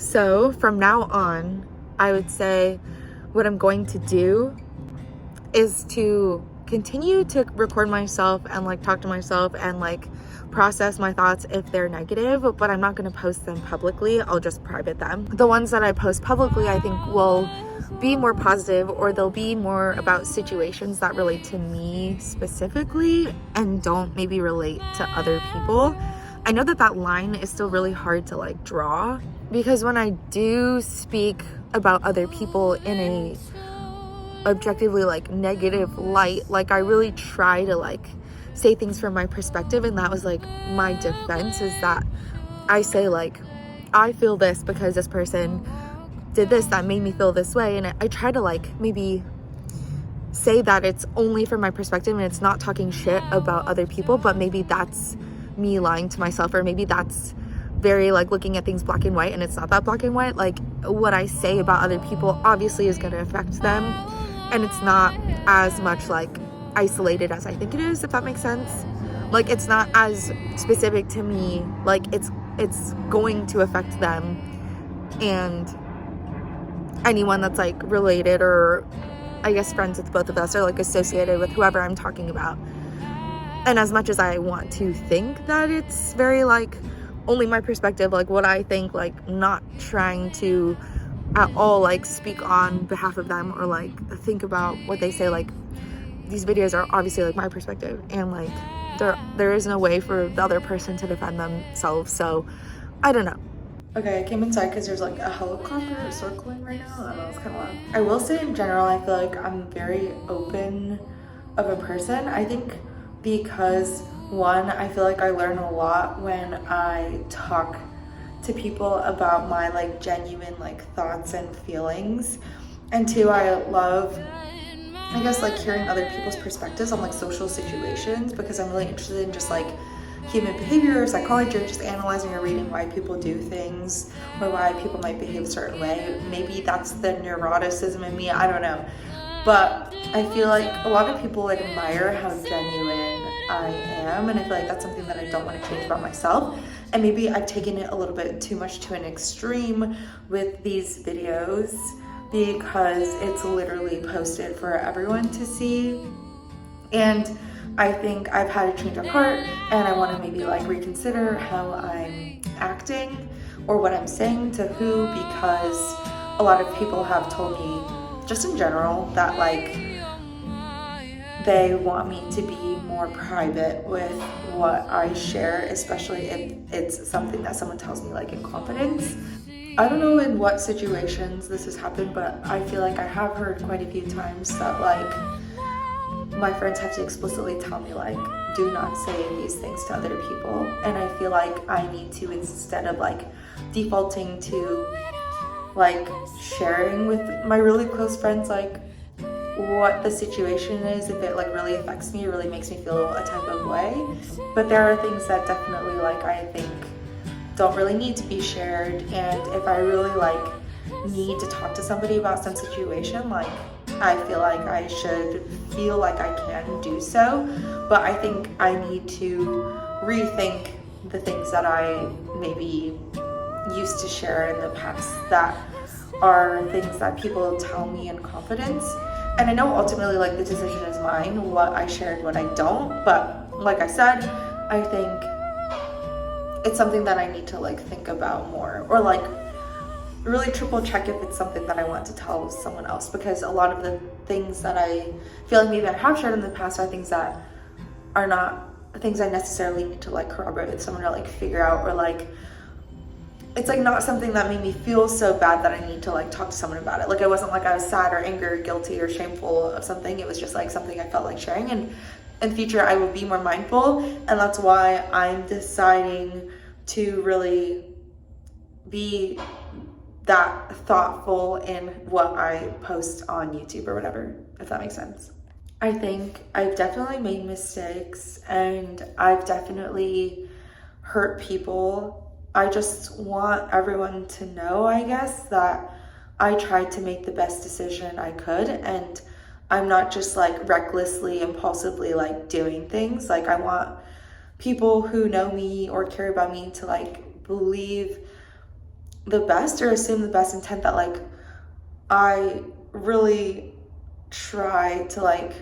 So from now on, I would say what I'm going to do is to continue to record myself and like talk to myself and like process my thoughts if they're negative, but I'm not going to post them publicly. I'll just private them. The ones that I post publicly, I think will be more positive, or they'll be more about situations that relate to me specifically and don't maybe relate to other people. I know that that line is still really hard to like draw, because when I do speak about other people in a objectively like negative light, like I really try to like say things from my perspective, and that was like my defense, is that I say like, I feel this because this person did this that made me feel this way, and I try to like maybe say that it's only from my perspective and it's not talking shit about other people, but maybe that's me lying to myself, or maybe that's very like looking at things black and white and it's not that black and white. Like what I say about other people obviously is going to affect them, and it's not as much like isolated as I think it is, if that makes sense. Like it's not as specific to me, like it's going to affect them and anyone that's like related, or I guess friends with both of us, or like associated with whoever I'm talking about. And as much as I want to think that it's very like only my perspective, like what I think, like not trying to at all like speak on behalf of them or like think about what they say, like these videos are obviously like my perspective, and like there is no way for the other person to defend themselves. So I don't know. Okay, I came inside because there's like a helicopter circling right now. I don't know, it's kind of loud. I will say in general, I feel like I'm very open of a person. I think because one, I feel like I learn a lot when I talk to people about my like genuine like thoughts and feelings. And two, I love, I guess, like hearing other people's perspectives on like social situations, because I'm really interested in just like human behavior, psychology, or just analyzing or reading why people do things or why people might behave a certain way. Maybe that's the neuroticism in me, I don't know. But I feel like a lot of people admire how genuine I am, and I feel like that's something that I don't want to change about myself. And maybe I've taken it a little bit too much to an extreme with these videos, because it's literally posted for everyone to see. And I think I've had a change of heart, and I want to maybe like reconsider how I'm acting or what I'm saying to who, because a lot of people have told me just in general that like they want me to be more private with what I share, especially if it's something that someone tells me like in confidence. I don't know in what situations this has happened, but I feel like I have heard quite a few times that like my friends have to explicitly tell me like, do not say these things to other people. And I feel like I need to, instead of like defaulting to like sharing with my really close friends like what the situation is, if it like really affects me, it really makes me feel a type of way. But there are things that definitely like I think don't really need to be shared, and if I really like need to talk to somebody about some situation, like I feel like I should feel like I can do so. But I think I need to rethink the things that I maybe used to share in the past that are things that people tell me in confidence. And I know ultimately like the decision is mine, what I share and what I don't, but like I said, I think it's something that I need to like think about more, or like really triple check if it's something that I want to tell someone else, because a lot of the things that I feel like maybe I have shared in the past are things that are not things I necessarily need to like corroborate with someone or like figure out, or like it's like not something that made me feel so bad that I need to like talk to someone about it. Like it wasn't like I was sad or angry or guilty or shameful of something. It was just like something I felt like sharing, and in future I will be more mindful. And that's why I'm deciding to really be that thoughtful in what I post on YouTube or whatever, if that makes sense. I think I've definitely made mistakes, and I've definitely hurt people. I just want everyone to know, I guess, that I tried to make the best decision I could, and I'm not just like recklessly, impulsively like doing things. Like I want people who know me or care about me to like believe the best or assume the best intent that like I really try to like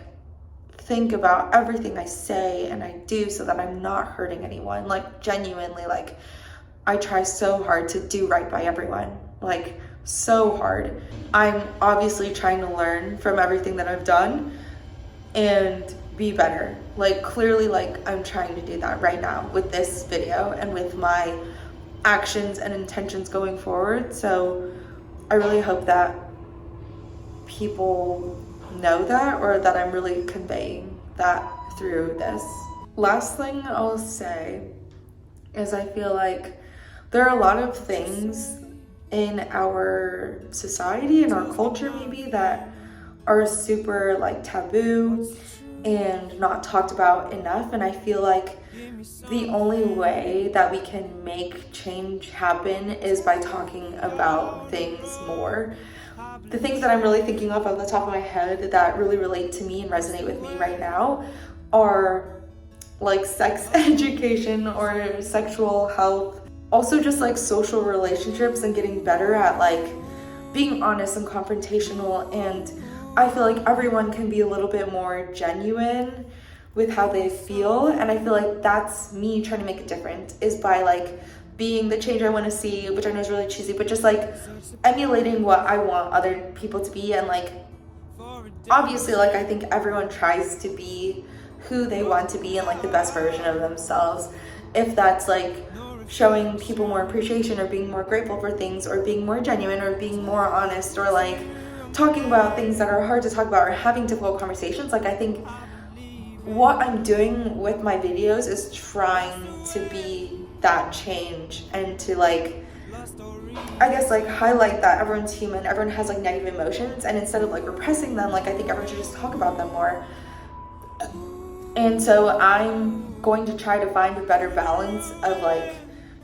think about everything I say and I do so that I'm not hurting anyone. Like genuinely, like I try so hard to do right by everyone, like so hard. I'm obviously trying to learn from everything that I've done and be better. Like clearly, like I'm trying to do that right now with this video and with my actions and intentions going forward. So I really hope that people know that, or that I'm really conveying that through this. Last thing I'll say is I feel like there are a lot of things in our society and our culture maybe that are super like taboo and not talked about enough, and I feel like the only way that we can make change happen is by talking about things more. The things that I'm really thinking of on the top of my head that really relate to me and resonate with me right now are like sex education or sexual health. Also just like social relationships and getting better at like being honest and confrontational. And I feel like everyone can be a little bit more genuine with how they feel. And I feel like that's me trying to make a difference, is by like being the change I want to see, which I know is really cheesy, but just like emulating what I want other people to be. And like obviously like I think everyone tries to be who they want to be and like the best version of themselves. If that's like showing people more appreciation or being more grateful for things or being more genuine or being more honest or like talking about things that are hard to talk about or having difficult conversations, like I think what I'm doing with my videos is trying to be that change and to like, I guess like highlight that everyone's human, everyone has like negative emotions, and instead of like repressing them, like I think everyone should just talk about them more. And so I'm going to try to find a better balance of like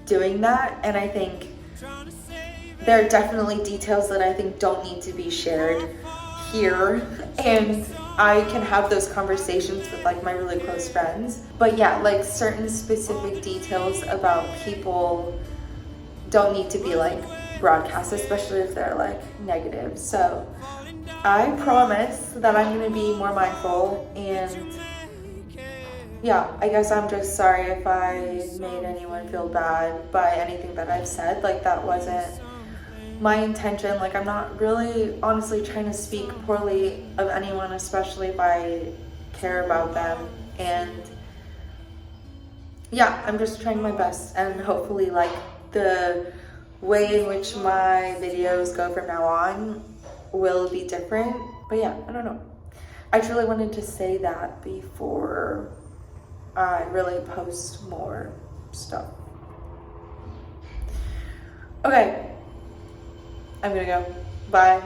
doing that. And I think there are definitely details that I think don't need to be shared here, and I can have those conversations with like my really close friends. But yeah, like certain specific details about people don't need to be like broadcast, especially if they're like negative. So I promise that I'm gonna be more mindful. And yeah, I guess I'm just sorry if I made anyone feel bad by anything that I've said. Like that wasn't my intention. Like I'm not really honestly trying to speak poorly of anyone, especially if I care about them. And yeah, I'm just trying my best, and hopefully like the way in which my videos go from now on will be different. But yeah, I don't know. I truly wanted to say that before I really post more stuff. Okay, I'm gonna go. Bye.